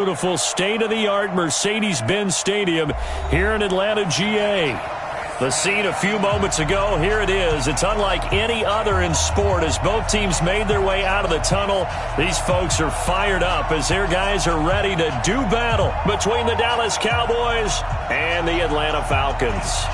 Beautiful state-of-the-art Mercedes-Benz Stadium here in Atlanta, GA. The scene a few moments ago, here it is. It's unlike any other in sport as both teams made their way out of the tunnel. These folks are fired up as their guys are ready to do battle between the Dallas Cowboys and the Atlanta Falcons.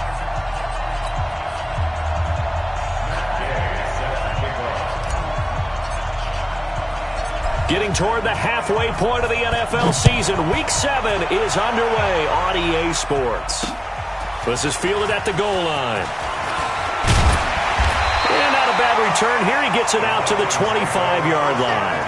Getting toward the halfway point of the NFL season, Week 7 is underway on EA Sports. This is fielded at the goal line. And not a bad return here. He gets it out to the 25-yard line.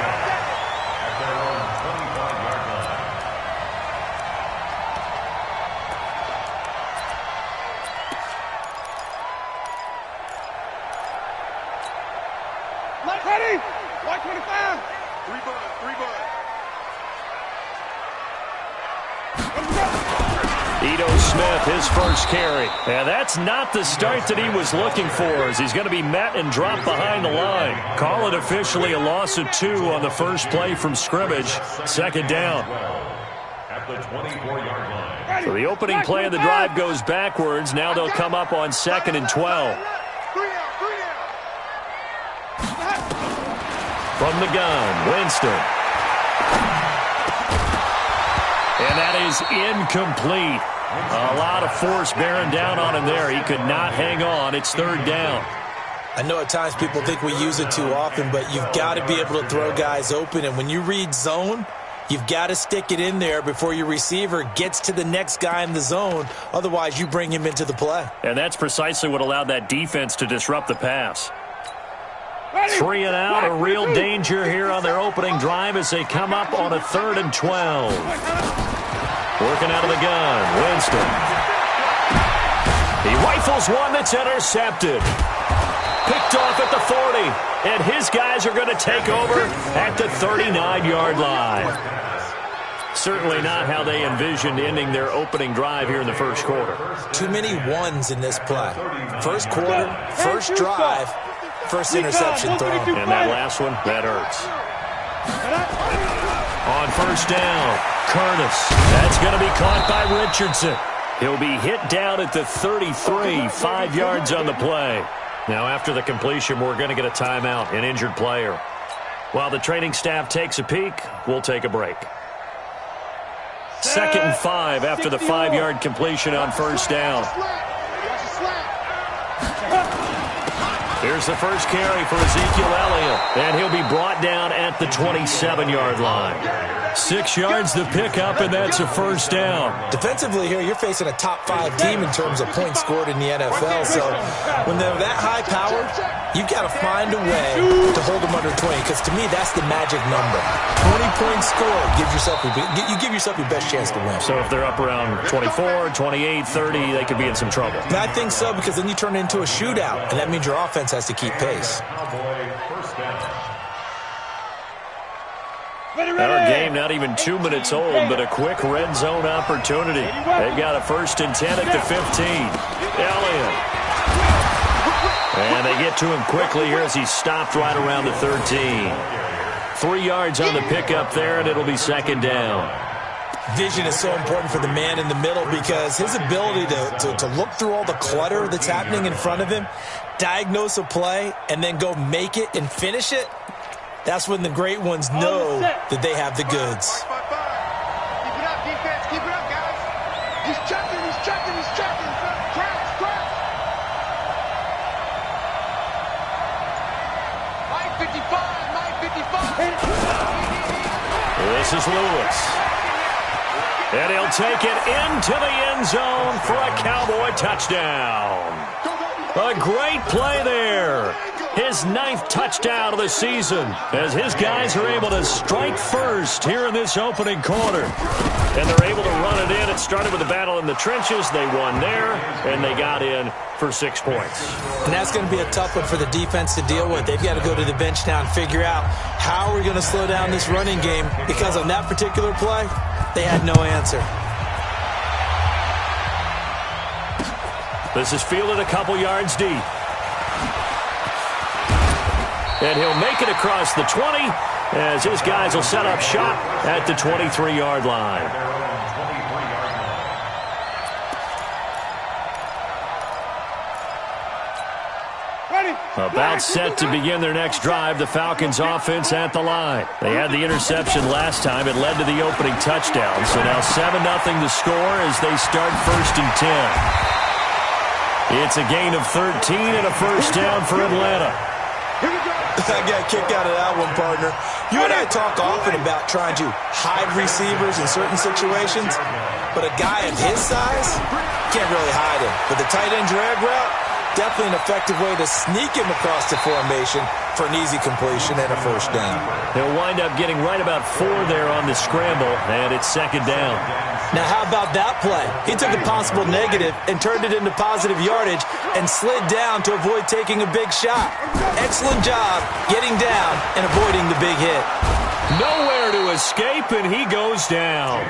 Ready? 125. Three bud. Ito Smith, his first carry. And that's not the start that he was looking for as he's going to be met and dropped behind the line. Call it officially a loss of 2 on the first play from scrimmage. Second down. At the 24-yard line. So the opening play of the drive goes backwards. Now they'll come up on 2nd and 12. From the gun, Winston. And that is incomplete. A lot of force bearing down on him there. He could not hang on. It's 3rd down. I know at times people think we use it too often, but you've got to be able to throw guys open. And when you read zone, you've got to stick it in there before your receiver gets to the next guy in the zone. Otherwise, you bring him into the play. And that's precisely what allowed that defense to disrupt the pass. 3 and out, a real danger here on their opening drive as they come up on a 3rd and 12. Working out of the gun, Winston. He rifles one that's intercepted. Picked off at the 40, and his guys are going to take over at the 39-yard line. Certainly not how they envisioned ending their opening drive here in the first quarter. Too many ones in this play. First quarter, first drive. First interception thrown. And that last one, that hurts. On first down, Curtis. That's going to be caught by Richardson. He'll be hit down at the 33, 5 yards on the play. Now after the completion, we're going to get a timeout, an injured player. While the training staff takes a peek, we'll take a break. 2nd and 5 after the 5-yard completion on first down. Here's the first carry for Ezekiel Elliott, and he'll be brought down at the 27-yard line. 6 yards to pick up, and that's a first down. Defensively here, you're facing a top-5 team in terms of points scored in the NFL, so when they're that high-powered, you've got to find a way to hold them under 20, because to me, that's the magic number. 20 points scored, you give yourself your best chance to win. So if they're up around 24, 28, 30, they could be in some trouble. And I think so, because then you turn it into a shootout, and that means your offense has to keep pace. Our game not even 2 minutes old, but a quick red zone opportunity. They've got a 1st and 10 at the 15. Elliott. And they get to him quickly here as he's stopped right around the 13. 3 yards on the pickup there, and it'll be 2nd down. Vision is so important for the man in the middle because his ability to look through all the clutter that's happening in front of him, diagnose a play, and then go make it and finish it, that's when the great ones know that they have the goods. Keep it up, defense. Keep it up, guys. He's checking. Crash. 9:55. This is Lewis. And he'll take it into the end zone for a Cowboy touchdown. A great play there. His 9th touchdown of the season as his guys are able to strike first here in this opening quarter. And they're able to run it in. It started with a battle in the trenches. They won there, and they got in for 6 points. And that's going to be a tough one for the defense to deal with. They've got to go to the bench now and figure out how are we going to slow down this running game, because on that particular play, they had no answer. This is fielded a couple yards deep. And he'll make it across the 20 as his guys will set up shop at the 23-yard line. About set to begin their next drive, the Falcons offense at the line. They had the interception last time. It led to the opening touchdown. So now 7-0 the score as they start 1st and 10. It's a gain of 13 and a first down for Atlanta. I got a kick out of that one, partner. You and I talk often about trying to hide receivers in certain situations, but a guy of his size can't really hide him. But the tight end drag route, definitely an effective way to sneak him across the formation for an easy completion and a first down. He'll wind up getting right about 4 there on the scramble, and it's 2nd down. Now, how about that play? He took a possible negative and turned it into positive yardage and slid down to avoid taking a big shot. Excellent job getting down and avoiding the big hit. Nowhere to escape, and he goes down.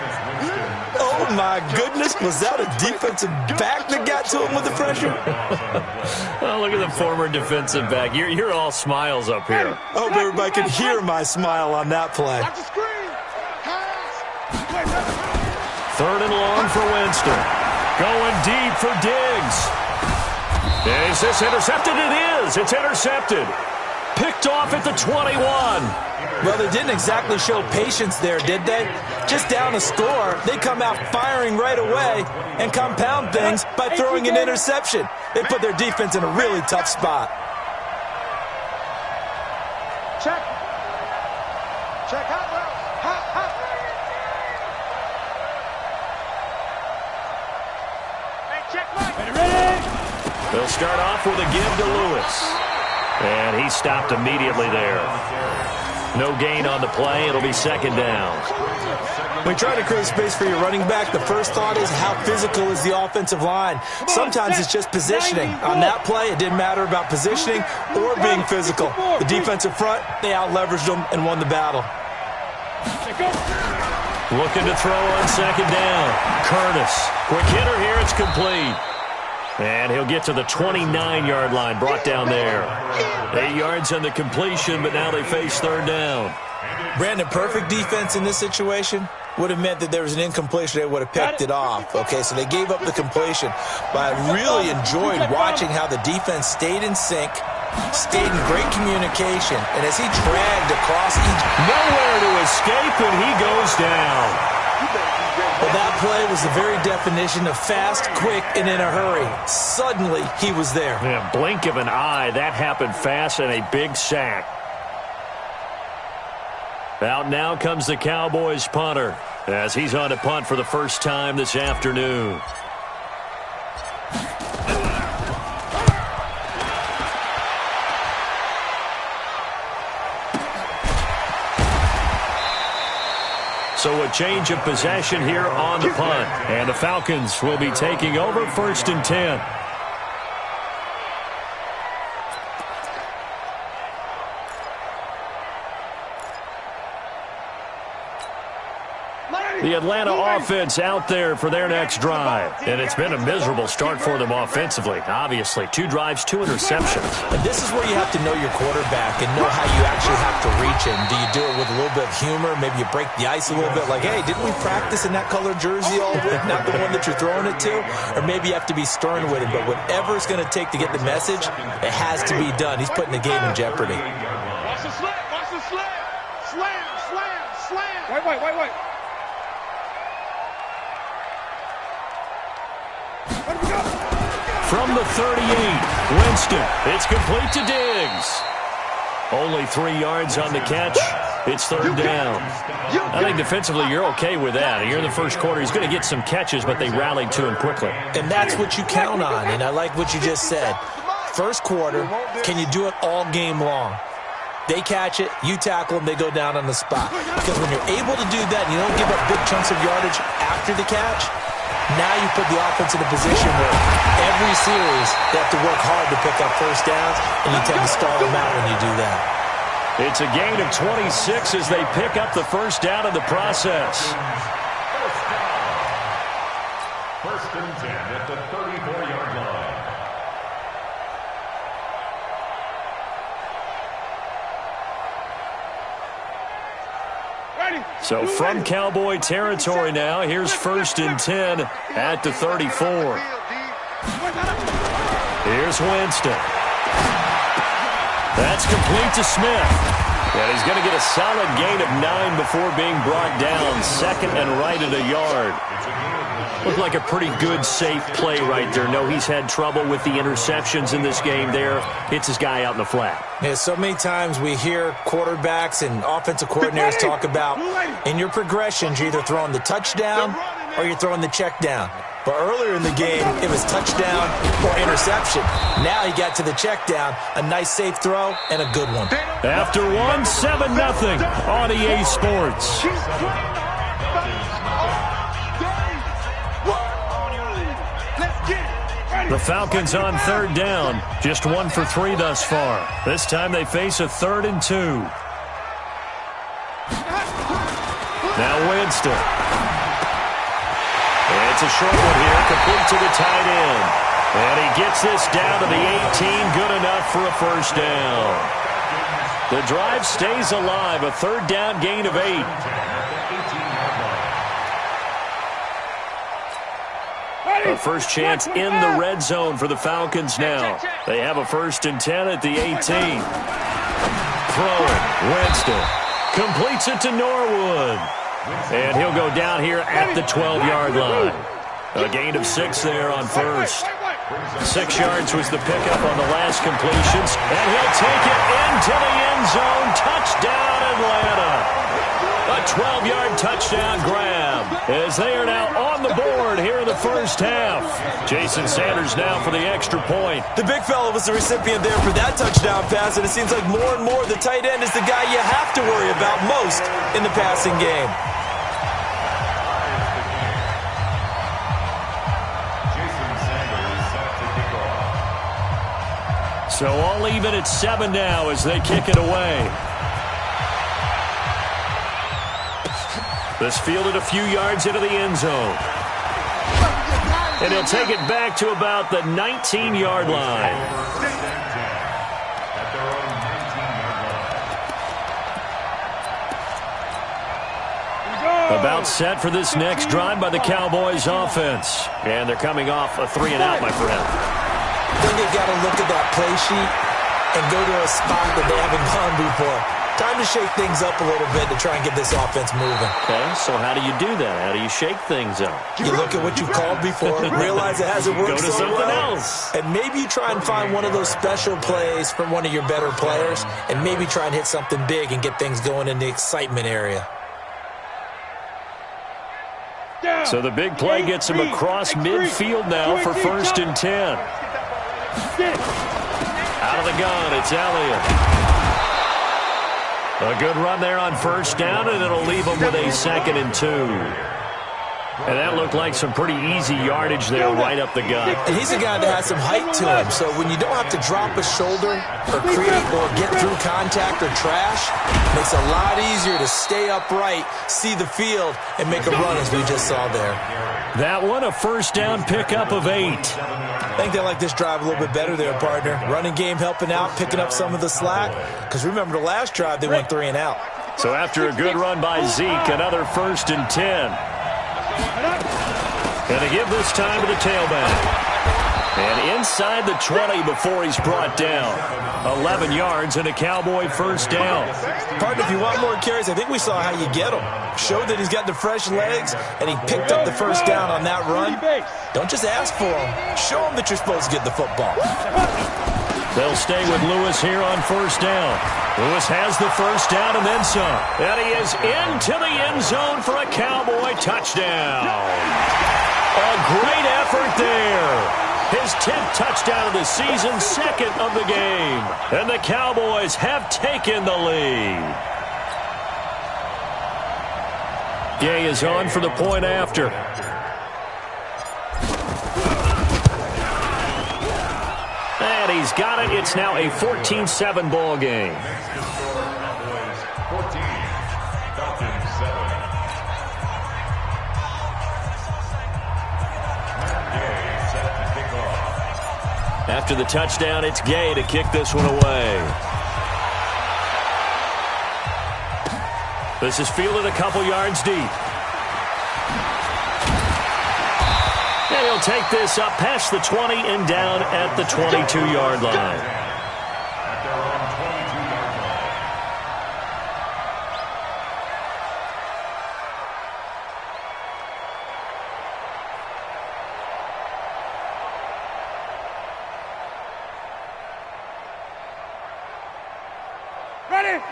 Oh, my goodness. Was that a defensive back that got to him with the pressure? Oh, look at the former defensive back. You're all smiles up here. I hope everybody can hear my smile on that play. 3rd and long for Winston. Going deep for Diggs. Is this intercepted? It is. It's intercepted. Picked off at the 21. Well, they didn't exactly show patience there, did they? Just down a score, they come out firing right away and compound things by throwing an interception. They put their defense in a really tough spot. Check. Check. Hot, hot, hot. Hey, check, Mike. Ready? They'll start off with a give to Lewis. And he stopped immediately there. No gain on the play. It'll be 2nd down. When you try to create space for your running back, the first thought is how physical is the offensive line. Sometimes it's just positioning. On that play, it didn't matter about positioning or being physical. The defensive front, they out-leveraged them and won the battle. Looking to throw on 2nd down. Curtis. Quick hitter here. It's complete. And he'll get to the 29-yard line, brought down there. 8 yards on the completion, but now they face 3rd down. Brandon, perfect defense in this situation would have meant that there was an incompletion. They would have picked it off. Okay, so they gave up the completion. But I really enjoyed watching how the defense stayed in sync, stayed in great communication, and as he dragged across each... Nowhere to escape, and he goes down. Well, that play was the very definition of fast, quick, and in a hurry. Suddenly, he was there. Yeah, blink of an eye. That happened fast and a big sack. Out now comes the Cowboys punter as he's on to punt for the first time this afternoon. So a change of possession here on the punt. And the Falcons will be taking over 1st and 10. The Atlanta offense out there for their next drive. And it's been a miserable start for them offensively. Obviously, 2 drives, 2 interceptions. And this is where you have to know your quarterback and know how you actually have to reach him. Do you do it with a little bit of humor? Maybe you break the ice a little bit like, hey, didn't we practice in that color jersey all week, not the one that you're throwing it to? Or maybe you have to be stern with him. But whatever it's going to take to get the message, it has to be done. He's putting the game in jeopardy. Watch the slam. Watch the slam. Slam, slam, slam. Wait. From the 38, Winston. It's complete to Diggs. Only 3 yards on the catch. It's 3rd down. I think defensively you're okay with that. You're in the first quarter. He's going to get some catches, but they rallied to him quickly. And that's what you count on, and I like what you just said. First quarter, can you do it all game long? They catch it, you tackle them, they go down on the spot. Because when you're able to do that and you don't give up big chunks of yardage after the catch, now you put the offense in a position where every series they have to work hard to pick up first downs, and you tend to stall them out when you do that. It's a gain of 26 as they pick up the first down in the process. First and 10 at the 34-yard line. So from Cowboy territory now, here's 1st and 10 at the 34. Here's Winston. That's complete to Smith. And he's going to get a solid gain of 9 before being brought down. 2nd and right at a yard. Looked like a pretty good, safe play right there. No, he's had trouble with the interceptions in this game there. Hits his guy out in the flat. Yeah, so many times we hear quarterbacks and offensive coordinators talk about in your progressions, you're either throwing the touchdown or you're throwing the check down. But earlier in the game, it was touchdown or interception. Now he got to the check down, a nice safe throw, and a good one. After 7-0 on EA Sports. The Falcons on 3rd down, just 1 for 3 thus far. This time they face a 3rd and 2. Now Winston. It's a short one here, complete to the tight end. And he gets this down to the 18, good enough for a 1st down. The drive stays alive, a 3rd down gain of 8. A first chance in the red zone for the Falcons now. They have a 1st and 10 at the 18. Throwing, Winston completes it to Norwood. And he'll go down here at the 12-yard line. A gain of 6 there on 1st. 6 yards was the pickup on the last completions. And he'll take it into the end zone. Touchdown, Atlanta. A 12-yard touchdown grab as they are now on the board here in the 1st half. Jason Sanders now for the extra point. The big fella was the recipient there for that touchdown pass, and it seems like more and more the tight end is the guy you have to worry about most in the passing game. So all even at 7 now as they kick it away. This fielded a few yards into the end zone. And he'll take it back to about the 19-yard line. About set for this next drive by the Cowboys offense. And they're coming off a 3-and-out, my friend. I think they've got to look at that play sheet and go to a spot that they haven't gone before. Time to shake things up a little bit to try and get this offense moving. Okay, so how do you do that? How do you shake things up? You look at what you've called before, realize it hasn't worked so well. Go to something else. And maybe you try and find one of those special plays from one of your better players, and maybe try and hit something big and get things going in the excitement area. So the big play gets him across midfield now for 1st and 10. Out of the gun, it's Elliott. A good run there on 1st down, and it'll leave him with a 2nd and 2. And that looked like some pretty easy yardage there right up the gut. And he's a guy that has some height to him, so when you don't have to drop a shoulder or create or get through contact or trash, it makes it a lot easier to stay upright, see the field, and make a run as we just saw there. That one, a 1st down pickup of 8. I think they like this drive a little bit better there, partner. Running game helping out, picking up some of the slack. Because remember, the last drive, they went 3-and-out. So after a good run by Zeke, another 1st and 10. And they give this time to the tailback. And inside the 20 before he's brought down. 11 yards and a Cowboy 1st down. Partner, if you want more carries, I think we saw how you get him. Showed that he's got the fresh legs, and he picked up the 1st down on that run. Don't just ask for him. Show him that you're supposed to get the football. They'll stay with Lewis here on 1st down. Lewis has the 1st down and then some. And he is into the end zone for a Cowboy touchdown. A great effort there. His 10th touchdown of the season, 2nd of the game. And the Cowboys have taken the lead. Gay is on for the point after. And he's got it. It's now a 14-7 ball game. After the touchdown, it's Gay to kick this one away. This is fielded a couple yards deep. And he'll take this up past the 20 and down at the 22-yard line.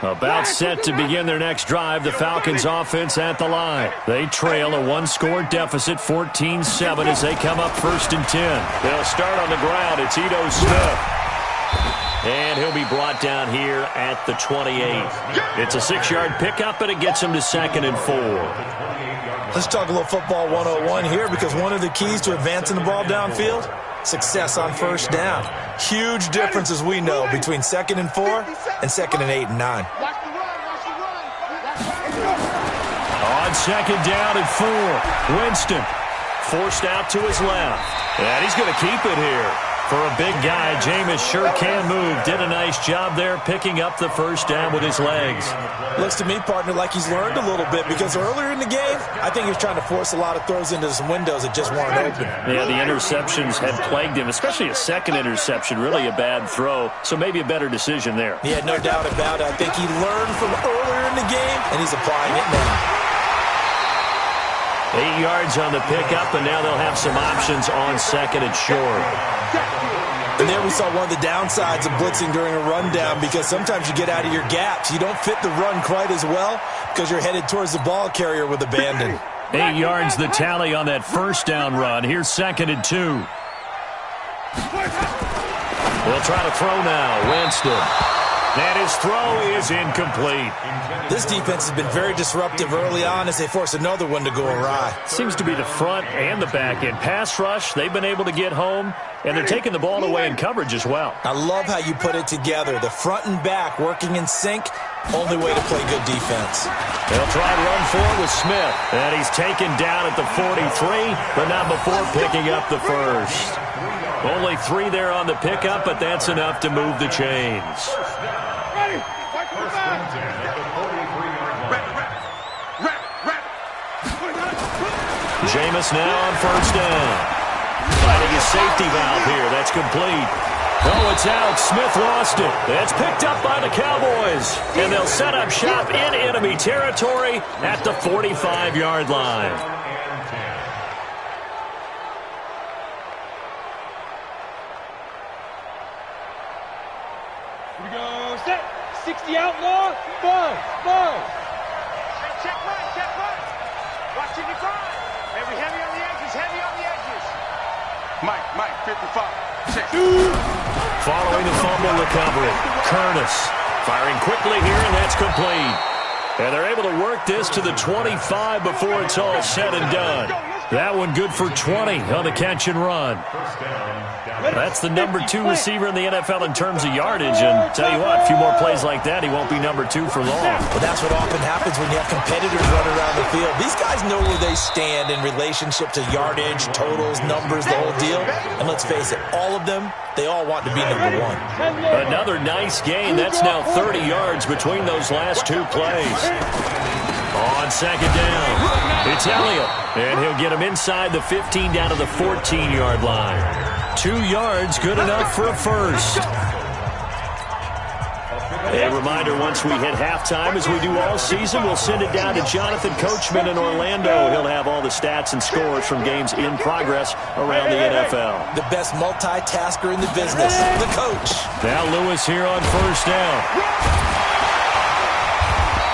About set to begin their next drive, the Falcons offense at the line. They trail a one-score deficit, 14-7, as they come up 1st and 10. They'll start on the ground. It's Ito Smith. And he'll be brought down here at the 28. It's a 6-yard pickup, and it gets him to 2nd and 4. Let's talk a little football 101 here, because one of the keys to advancing the ball downfield, success on 1st down. Huge difference, as we know, between 2nd and 4 and 2nd and 8 and 9. On 2nd down and 4, Winston forced out to his left. And he's going to keep it here. For a big guy, Jameis sure can move. Did a nice job there picking up the 1st down with his legs. Looks to me, partner, like he's learned a little bit, because earlier in the game, I think he was trying to force a lot of throws into some windows that just weren't open. Yeah, the interceptions had plagued him, especially a second interception, really a bad throw. So maybe a better decision there. Yeah, no doubt about it. I think he learned from earlier in the game, and he's applying it now. 8 yards on the pickup, and now they'll have some options on 2nd and short. And there we saw one of the downsides of blitzing during a rundown, because sometimes you get out of your gaps. You don't fit the run quite as well because you're headed towards the ball carrier with abandon. 8 yards the tally on that 1st down run. Here's 2nd and 2. They'll try to throw now. Winston. And his throw is incomplete. This defense has been very disruptive early on as they force another one to go awry. Seems to be the front and the back end. Pass rush, they've been able to get home, and they're taking the ball away in coverage as well. I love how you put it together. The front and back working in sync, only way to play good defense. They'll try to run forward with Smith. And he's taken down at the 43, but not before picking up the 1st. Only 3 there on the pickup, but that's enough to move the chains. Jameis now on 1st down. Finding his safety valve here. That's complete. Oh, it's out. Smith lost it. It's picked up by the Cowboys. And they'll set up shop in enemy territory at the 45-yard line. Here we go. Set. 60 outlaw. Buzz. Check right. Watching the grind. Every heavy on the edges. Mike, 55. Check. Following the fumble recovery, Curtis firing quickly here, and that's complete. And they're able to work this to the 25 before it's all said and done. That one good for 20 on the catch and run. That's the number 2 receiver in the NFL in terms of yardage. And tell you what, a few more plays like that, he won't be number 2 for long. Well, that's what often happens when you have competitors running around the field. These guys know where they stand in relationship to yardage, totals, numbers, the whole deal. And let's face it, all of them, they all want to be number 1. Another nice gain. That's now 30 yards between those last 2 plays. On 2nd down, it's Elliott. And he'll get him inside the 15 down to the 14-yard line. 2 yards, good enough for a 1st. A reminder, once we hit halftime, as we do all season, we'll send it down to Jonathan Coachman in Orlando. He'll have all the stats and scores from games in progress around the NFL. The best multitasker in the business, the coach. Now Lewis here on 1st down.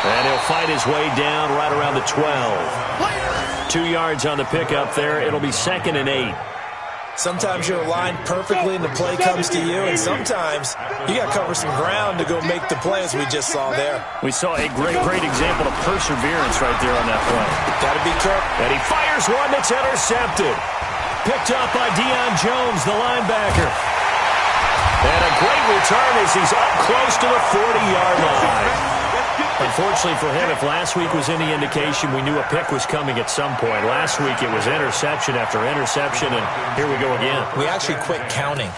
And he'll fight his way down right around the 12. 2 yards on the pickup there. It'll be 2nd and 8. Sometimes you're aligned perfectly and the play comes to you, and sometimes you got to cover some ground to go make the play, as we just saw there. We saw a great example of perseverance right there on that play. Got to be careful. And he fires one that's intercepted. Picked up by Deion Jones, the linebacker. And a great return as he's up close to the 40-yard line. Unfortunately for him, if last week was any indication, we knew a pick was coming at some point. Last week it was interception after interception, and here we go again. We actually quit counting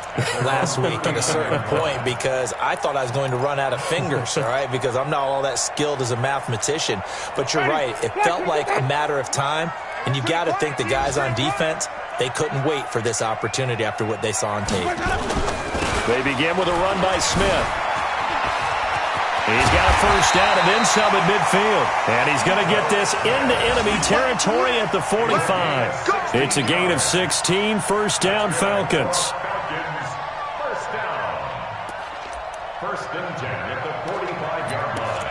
last week at a certain point because I thought I was going to run out of fingers, all right, because I'm not all that skilled as a mathematician. But you're right. It felt like a matter of time, and you got to think the guys on defense, they couldn't wait for this opportunity after what they saw on tape. They begin with a run by Smith. He's got a first down and then some at midfield. And he's going to get this into enemy territory at the 45. It's a gain of 16, first down Falcons. First down. First and 10 at the 45-yard line.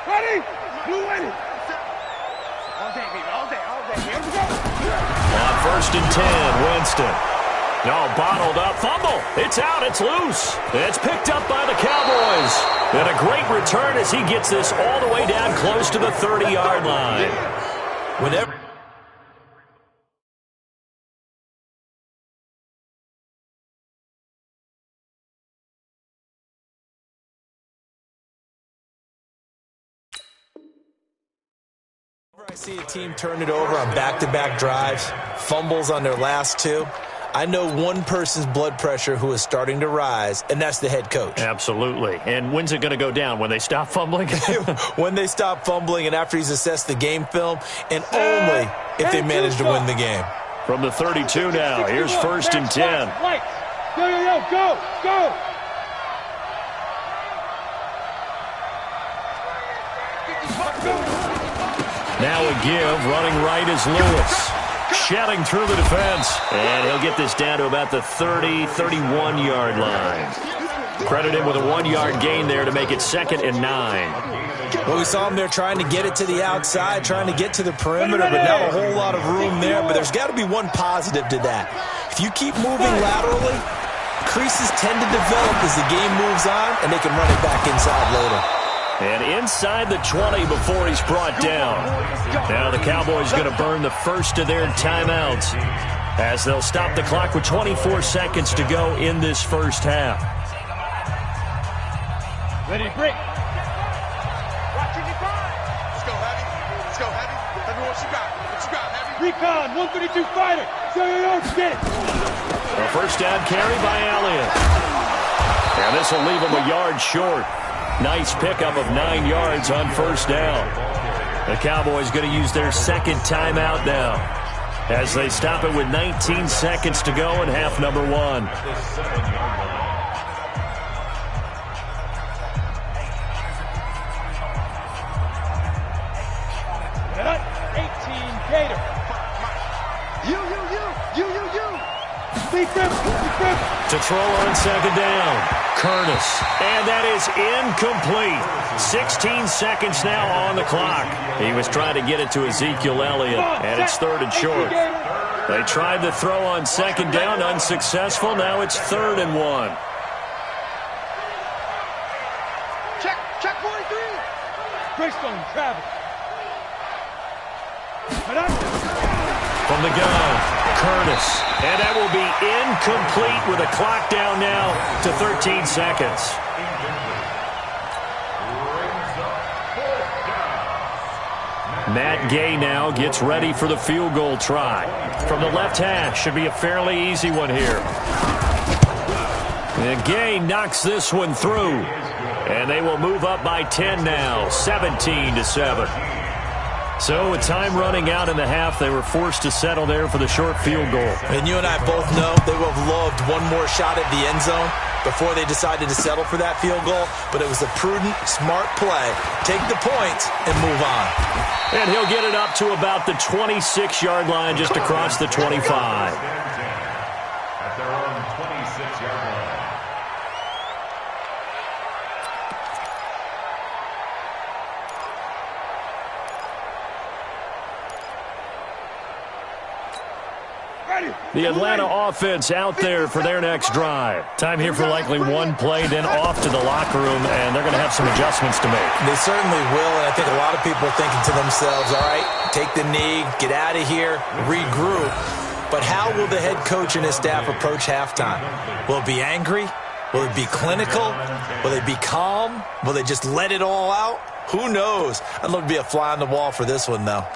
Ready? Blue ready. All day, baby. All day. All day. Here we go. On first and 10, Winston. No, bottled up. Fumble. It's out. It's loose. It's picked up by the Cowboys. And a great return as he gets this all the way down close to the 30-yard line. Whenever I see a team turn it over on back-to-back drives, fumbles on their last two, I know one person's blood pressure who is starting to rise, and that's the head coach. Absolutely. And when's it going to go down? When they stop fumbling? When they stop fumbling and after he's assessed the game film, and only if they manage to win the game. From the 32 now, here's first and 10. Go, go! Now a give, running right is Lewis. Shedding through the defense. And he'll get this down to about the 30, 31-yard line. Credit him with a 1-yard gain there to make it 2nd and 9. Well, we saw him there trying to get it to the outside, trying to get to the perimeter, but not a whole lot of room there. But there's got to be one positive to that. If you keep moving laterally, creases tend to develop as the game moves on, and they can run it back inside later. And inside the 20 before he's brought down. Now the Cowboys going to burn the first of their timeouts as they'll stop the clock with 24 seconds to go in this first half. Ready to break. Watch it, let's go, Heavy. Let's go, Heavy. Heavy, what you got? What you got, Heavy? Recon, 132 fighter. Get it. A first down carry by Elliott. And this will leave him a yard short. Nice pickup of 9 yards on first down. The Cowboys going to use their second timeout now as they stop it with 19 seconds to go in half number 1. 18 Gator. You. Deep grip. To throw on second down, Curtis. And that is incomplete. 16 seconds now on the clock. He was trying to get it to Ezekiel Elliott, and it's 3rd and short. They tried to throw on second down, unsuccessful. Now it's 3rd and 1. Check 43. Greystone, travel. From the gun, Curtis. And that will be incomplete with a clock down now to 13 seconds. Matt Gay now gets ready for the field goal try. From the left hash, should be a fairly easy one here. And Gay knocks this one through. And they will move up by 10 now, 17-7. So with time running out in the half, they were forced to settle there for the short field goal. And you and I both know they would have loved one more shot at the end zone before they decided to settle for that field goal. But it was a prudent, smart play. Take the points and move on. And he'll get it up to about the 26-yard line just across the 25. At their own 26-yard line. The Atlanta offense out there for their next drive. Time here for likely one play, then off to the locker room, and they're going to have some adjustments to make. They certainly will, and I think a lot of people are thinking to themselves, all right, take the knee, get out of here, regroup. But how will the head coach and his staff approach halftime? Will it be angry? Will it be clinical? Will they be calm? Will they just let it all out? Who knows? I'd love to be a fly on the wall for this one, though.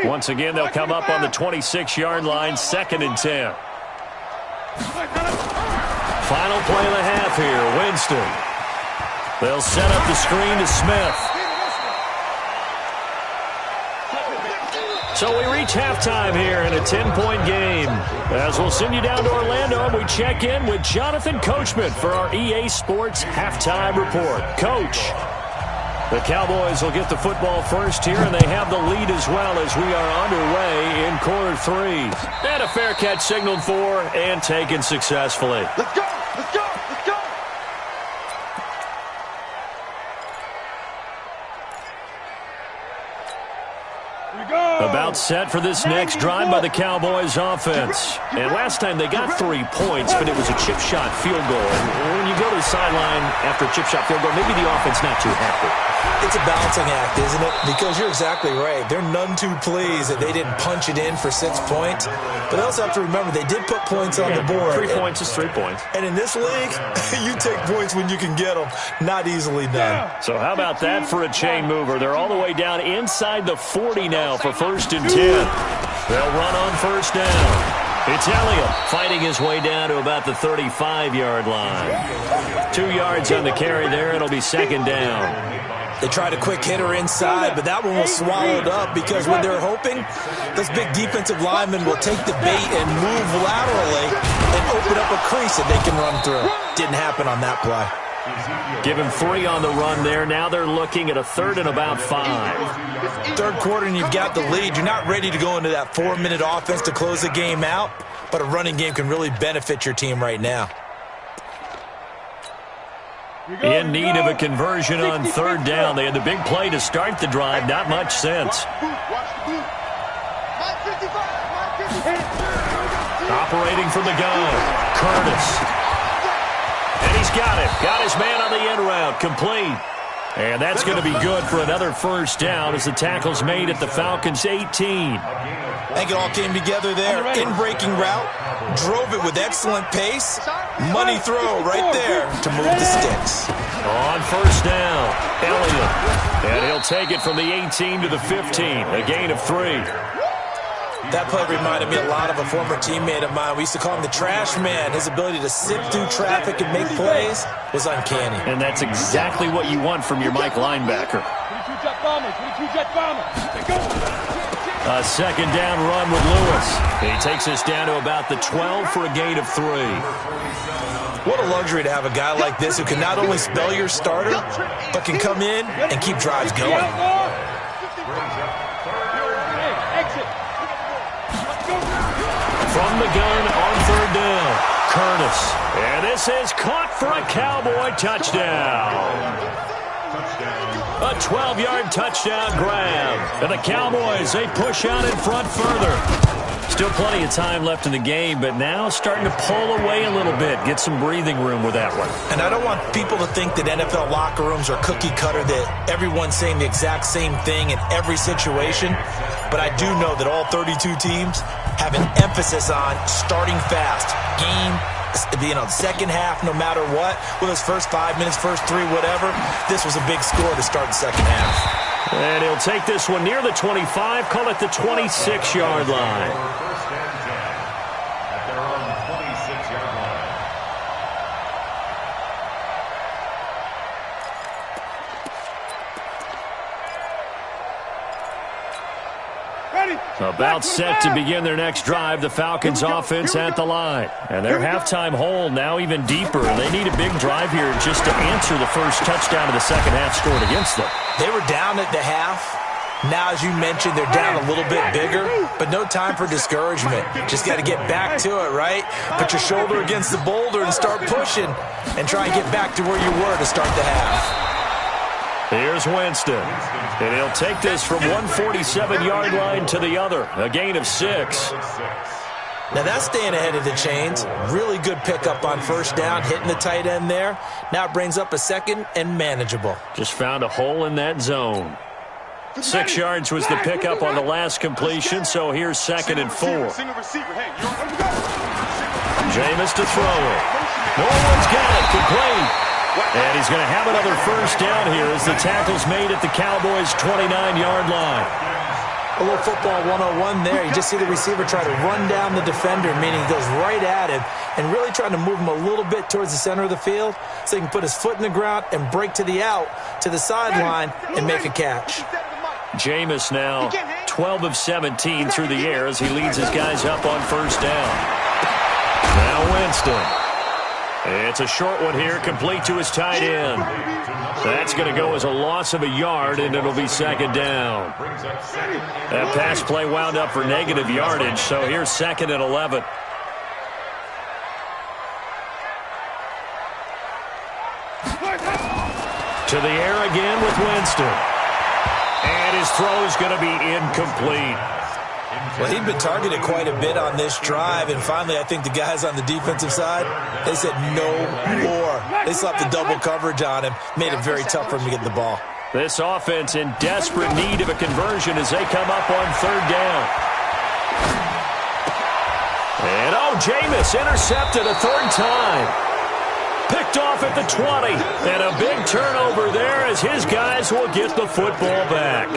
Once again, they'll come up on the 26-yard line, 2nd and 10. Final play of the half here, Winston. They'll set up the screen to Smith. So we reach halftime here in a 10-point game. As we'll send you down to Orlando, and we check in with Jonathan Coachman for our EA Sports Halftime Report. Coach, the Cowboys will get the football first here, and they have the lead as well as we are underway in quarter 3. And a fair catch signaled for and taken successfully. Let's go! Let's go! Let's go! About set for this next drive by the Cowboys offense. And last time they got 3 points, but it was a chip shot field goal. And when you go to the sideline after a chip shot field goal, maybe the offense not too happy. It's a balancing act, isn't it? Because you're exactly right. They're none too pleased that they didn't punch it in for 6 points. But they also have to remember they did put points on the board. 3 points is 3 points. And in this league, you take points when you can get them. Not easily done. So how about that for a chain mover? They're all the way down inside the 40 now for 1st and 10. They'll run on 1st down. It's Elliott fighting his way down to about the 35-yard line. 2 yards on the carry there. It'll be 2nd down. They tried a quick hitter inside, but that one was swallowed up because when they're hoping, those big defensive linemen will take the bait and move laterally and open up a crease that they can run through. Didn't happen on that play. Give him 3 on the run there. Now they're looking at a 3rd and about 5. 3rd quarter and you've got the lead. You're not ready to go into that 4-minute offense to close the game out, but a running game can really benefit your team right now. In need of a conversion on 3rd down. They had the big play to start the drive. Not much sense. Operating from the gun, Curtis. And he's got it. Got his man on the end route. Complete. And that's going to be good for another 1st down as the tackle's made at the Falcons' 18. I think it all came together there. In-breaking route. Drove it with excellent pace. Money throw right there to move the sticks. On 1st down, Elliott. And he'll take it from the 18 to the 15. A gain of 3. That play reminded me a lot of a former teammate of mine. We used to call him the trash man. His ability to sift through traffic and make plays was uncanny. And that's exactly what you want from your Mike linebacker. 22 jet bombers, 22 jet bombers. A 2nd down run with Lewis. He takes us down to about the 12 for a gain of 3. What a luxury to have a guy like this who can not only spell your starter, but can come in and keep drives going. From the gun on 3rd down, Curtis. And this is caught for a Cowboy touchdown. A 12-yard touchdown grab. And the Cowboys, they push out in front further. Still plenty of time left in the game, but now starting to pull away a little bit. Get some breathing room with that one. And I don't want people to think that NFL locker rooms are cookie cutter, that everyone's saying the exact same thing in every situation. But I do know that all 32 teams have an emphasis on starting fast. Game, second half, no matter what. With his first 5 minutes, first 3, whatever. This was a big score to start the second half. And he'll take this one near the 25, call it the 26-yard line. About set to begin their next drive, the Falcons offense at the line. And their halftime hole now even deeper. They need a big drive here just to answer the first touchdown of the second half scored against them. They were down at the half. Now, as you mentioned, they're down a little bit bigger, but no time for discouragement. Just got to get back to it, right? Put your shoulder against the boulder and start pushing and try and get back to where you were to start the half. Here's Winston, and he'll take this from 147-yard line to the other, a gain of 6. Now that's staying ahead of the chains. Really good pickup on 1st down, hitting the tight end there. Now it brings up a 2nd and manageable. Just found a hole in that zone. 6 yards was the pickup on the last completion, so here's 2nd and 4. Jameis to throw it. No one's got it. Complete. And he's going to have another first down here as the tackle's made at the Cowboys' 29-yard line. A little football 101 there. You just see the receiver try to run down the defender, meaning he goes right at him and really trying to move him a little bit towards the center of the field so he can put his foot in the ground and break to the out, to the sideline, and make a catch. Jameis now 12 of 17 through the air as he leads his guys up on first down. Now Winston. It's a short one here, complete to his tight end. That's going to go as a loss of a yard, and it'll be 2nd down. That pass play wound up for negative yardage, so here's 2nd and 11. To the air again with Winston. And his throw is going to be incomplete. Well, he'd been targeted quite a bit on this drive, and finally I think the guys on the defensive side, they said no more. They slapped the double coverage on him, made it very tough for him to get the ball. This offense in desperate need of a conversion as they come up on 3rd down. And, Jameis intercepted a 3rd time. Picked off at the 20. And a big turnover there as his guys will get the football back.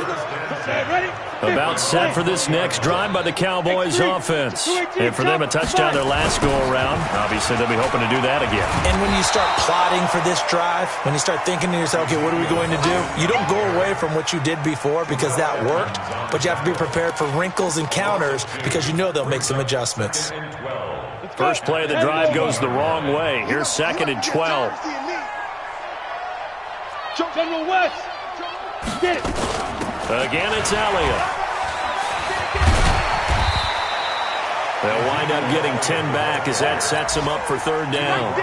About set for this next drive by the Cowboys offense. And for them, a touchdown their last go-around. Obviously, they'll be hoping to do that again. And when you start plotting for this drive, when you start thinking to yourself, okay, what are we going to do? You don't go away from what you did before because that worked, but you have to be prepared for wrinkles and counters because you know they'll make some adjustments. First play of the drive goes the wrong way. Here's 2nd and 12. General West. Get it. Again, it's Elliott. They'll wind up getting 10 back as that sets them up for 3rd down.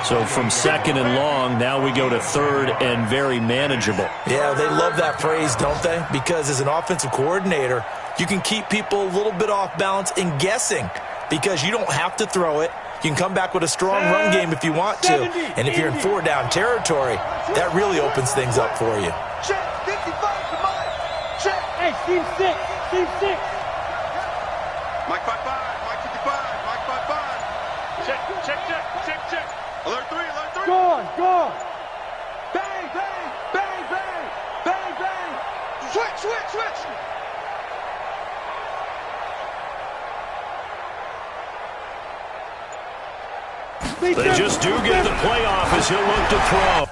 So from 2nd and long, now we go to 3rd and very manageable. Yeah, they love that phrase, don't they? Because as an offensive coordinator, you can keep people a little bit off balance and guessing because you don't have to throw it. You can come back with a strong run game if you want to. And if you're in 4-down territory, that really opens things up for you. Check, 55 to Mike. Check. Hey, Team 6. Team 6. Mike 55. Mike 55. Mike 55. Check, check, check, check, check. Alert 3, alert 3. Gone. Bang, bang, bang, bang, bang, bang. Switch, switch, switch. They just do get the playoff as he'll look to throw.